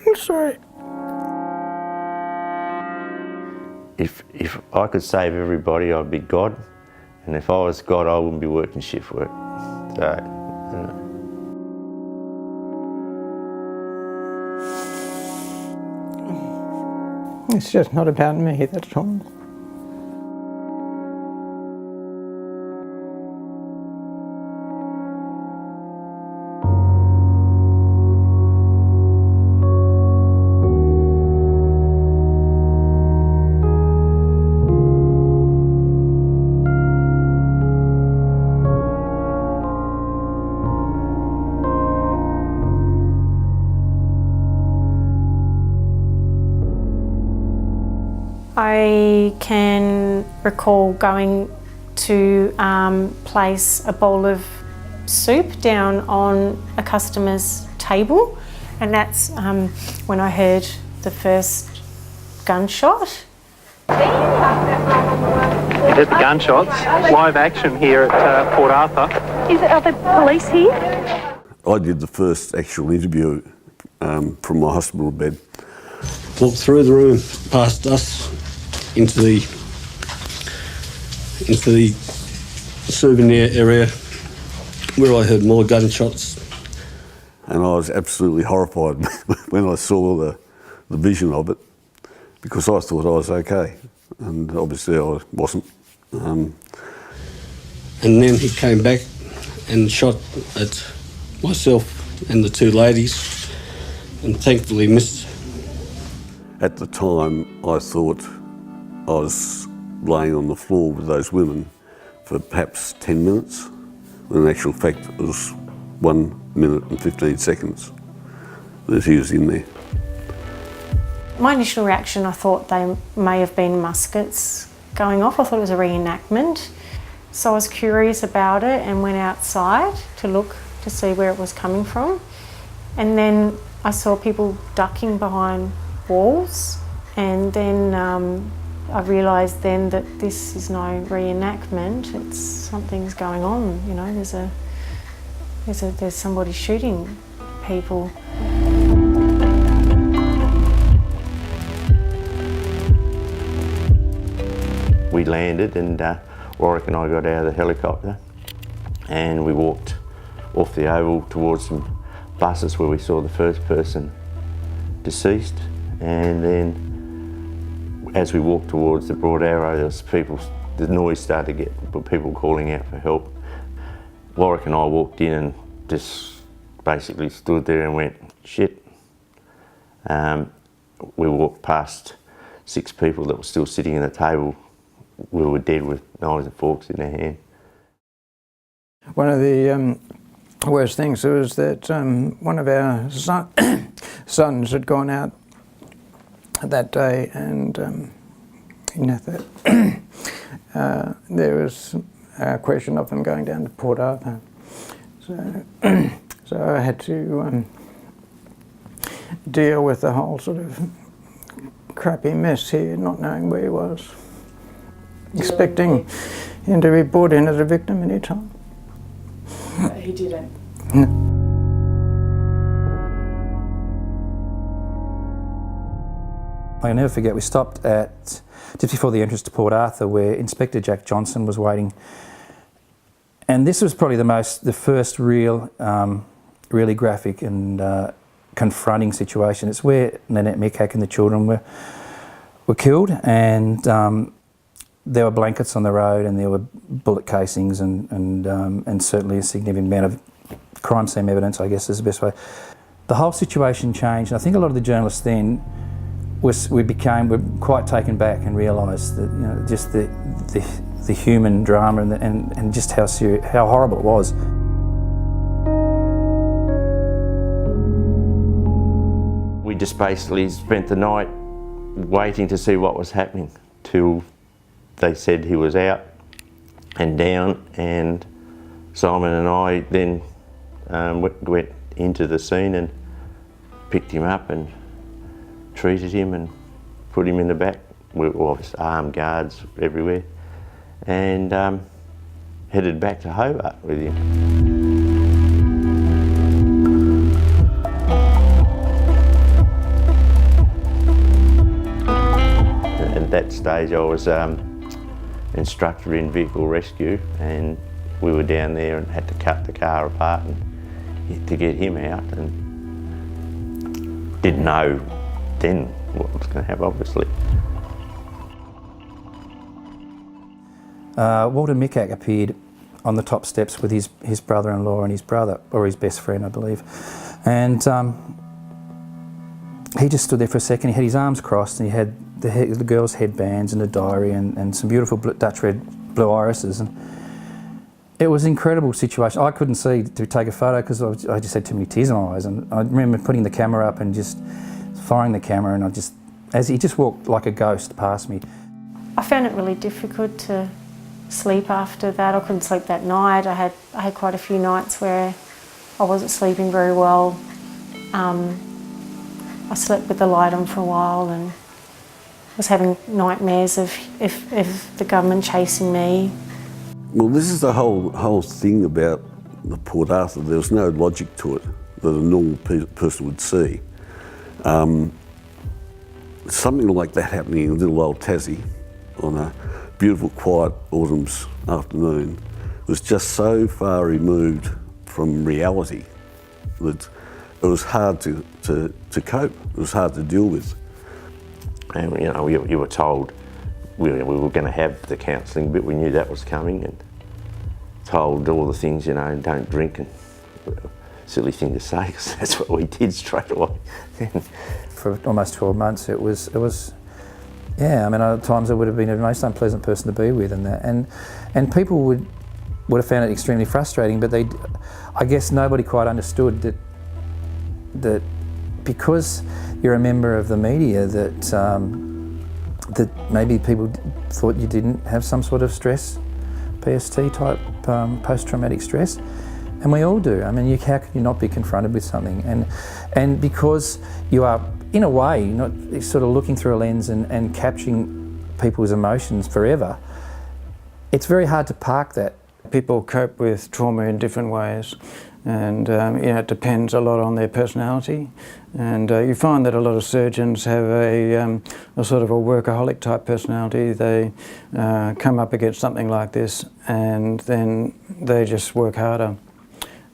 I'm sorry. If I could save everybody, I'd be God. And if I was God, I wouldn't be working shift work. So, you know. It's just not about me, that's all. I can recall going to place a bowl of soup down on a customer's table, and that's when I heard the first gunshot. You heard the gunshots, live action here at Port Arthur. Are the police here? I did the first actual interview from my hospital bed. Walked through the room, past us, into the souvenir area where I heard more gunshots. And I was absolutely horrified when I saw the vision of it, because I thought I was okay, and obviously I wasn't. And then he came back and shot at myself and the two ladies, and thankfully missed. At the time, I thought I was laying on the floor with those women for perhaps 10 minutes, when in actual fact it was 1 minute and 15 seconds that he was in there. My initial reaction, I thought they may have been muskets going off. I thought it was a reenactment. So I was curious about it and went outside to look to see where it was coming from. And then I saw people ducking behind walls, and then I realised then that this is no reenactment. It's something's going on. You know, there's somebody shooting people. We landed, and Warwick and I got out of the helicopter, and we walked off the oval towards some buses where we saw the first person deceased. And then as we walked towards the broad arrow, there was the noise started to get, people calling out for help. Warwick and I walked in and just basically stood there and went, shit. We walked past 6 people that were still sitting at the table. We were dead with knives and forks in their hand. One of the worst things was that one of our sons had gone out that day, and there was a question of them going down to Port Arthur. So I had to deal with the whole sort of crappy mess here, not knowing where he was, expecting him to be brought in as a victim any time. But he didn't. No. I'll never forget, we stopped at just before the entrance to Port Arthur, where Inspector Jack Johnson was waiting. And this was probably the first really graphic and confronting situation. It's where Nanette Mikak and the children were killed, and there were blankets on the road, and there were bullet casings, and certainly a significant amount of crime scene evidence, I guess is the best way. The whole situation changed, and I think a lot of the journalists then were quite taken back and realised that, you know, just the human drama and just how horrible it was. We just basically spent the night waiting to see what was happening till they said he was out and down, and Simon and I then went into the scene and picked him up and treated him and put him in the back. We were armed guards everywhere, and headed back to Hobart with him. stage I was instructor in vehicle rescue, and we were down there and had to cut the car apart and to get him out, and didn't know then what was going to happen, obviously. Walter Mickak appeared on the top steps with his brother-in-law and his brother, or his best friend, I believe. And he just stood there for a second. He had his arms crossed, and he had the girls' headbands and a diary and some beautiful Dutch red blue irises. And it was an incredible situation. I couldn't see to take a photo because I just had too many tears in my eyes. And I remember putting the camera up and just firing the camera, and as he just walked like a ghost past me. I found it really difficult to sleep after that. I couldn't sleep that night. I had quite a few nights where I wasn't sleeping very well. I slept with the light on for a while and was having nightmares of the government chasing me. Well, this is the whole thing about the Port Arthur. There was no logic to it that a normal person would see. Something like that happening in little old Tassie on a beautiful, quiet autumn's afternoon was just so far removed from reality that it was hard to cope. It was hard to deal with. And you know, you were told we were going to have the counselling bit. We knew that was coming, and told all the things, you know, don't drink, and silly thing to say because that's what we did straight away. For almost 12 months, it was. Yeah, I mean, at times I would have been the most unpleasant person to be with, and people would have found it extremely frustrating. But I guess nobody quite understood that because you're a member of the media, that maybe people thought you didn't have some sort of stress, PST type post-traumatic stress, and we all do. I mean, how can you not be confronted with something? And because you are, in a way, not sort of looking through a lens and capturing people's emotions forever, it's very hard to park that. People cope with trauma in different ways, and it depends a lot on their personality. And you find that a lot of surgeons have a sort of a workaholic type personality. They come up against something like this, and then they just work harder.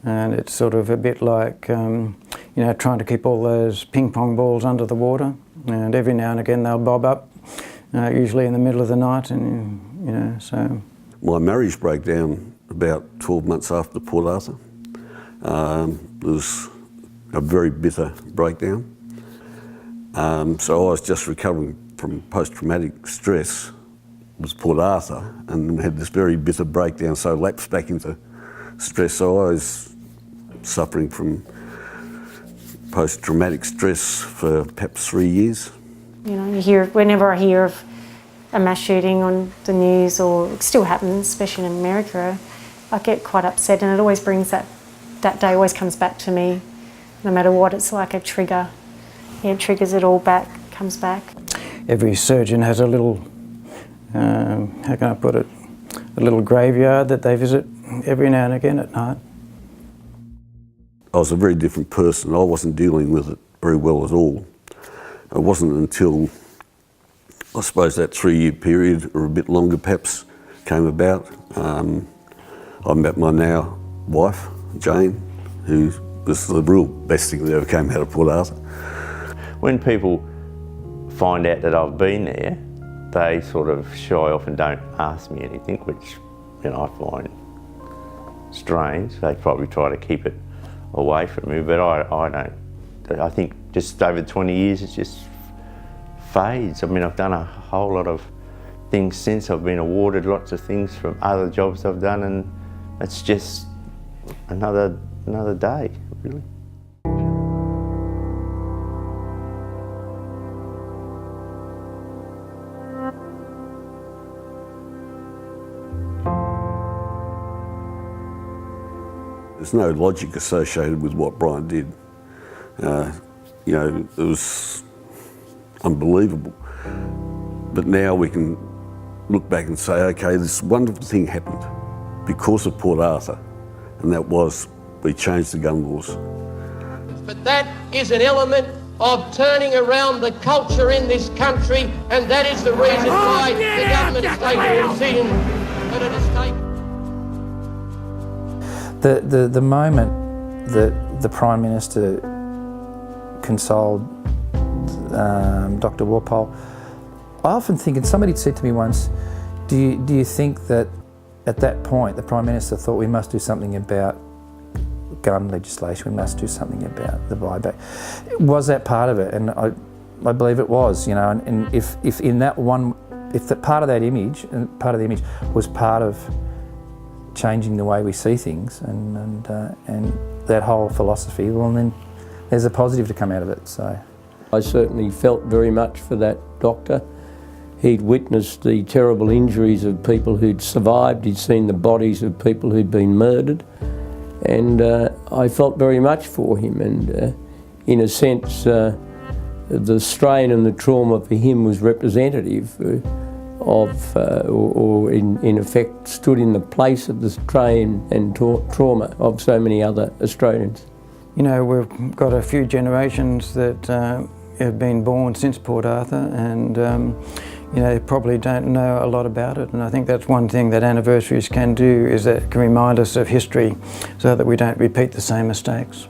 And it's sort of a bit like trying to keep all those ping pong balls under the water, and every now and again they'll bob up, usually in the middle of the night, and so. My marriage broke down about 12 months after Port Arthur. It was a very bitter breakdown. So I was just recovering from post-traumatic stress with Port Arthur, and had this very bitter breakdown, so lapsed back into stress. So I was suffering from post-traumatic stress for perhaps 3 years. You know, whenever I hear of a mass shooting on the news, or it still happens, especially in America, I get quite upset, and it always brings that day always comes back to me, no matter what. It's like a trigger. It triggers it all back, comes back. Every surgeon has a little, how can I put it, a little graveyard that they visit every now and again at night. I was a very different person. I wasn't dealing with it very well at all. It wasn't until, I suppose, that 3-year period, or a bit longer perhaps, came about. I met my now wife, Jane, who was the real best thing that ever came out of Port Arthur. When people find out that I've been there, they sort of shy off and don't ask me anything, which I find strange. They probably try to keep it away from me, but I don't. I think just over 20 years it just fades. I mean, I've done a whole lot of things since. I've been awarded lots of things from other jobs I've done, and it's just another day, really. There's no logic associated with what Brian did. It was unbelievable. But now we can look back and say, okay, this wonderful thing happened because of Port Arthur, and that was we changed the gun laws. But that is an element of turning around the culture in this country, and that is the reason why the government has taken the decision that it has taken. The moment that the Prime Minister consoled Dr. Walpole, I often think, and somebody said to me once, do you think that at that point the Prime Minister thought we must do something about gun legislation, we must do something about the buyback? Was that part of it? And I believe it was, you know, and if in that one, if the part of that image, and part of the image was part of changing the way we see things and that whole philosophy, well then there's a positive to come out of it. So I certainly felt very much for that doctor. He'd witnessed the terrible injuries of people who'd survived, he'd seen the bodies of people who'd been murdered, and I felt very much for him, and in a sense the strain and the trauma for him was representative of, or in effect stood in the place of the strain and trauma of so many other Australians. You know, we've got a few generations that have been born since Port Arthur, and you know, probably don't know a lot about it, and I think that's one thing that anniversaries can do, is that it can remind us of history so that we don't repeat the same mistakes.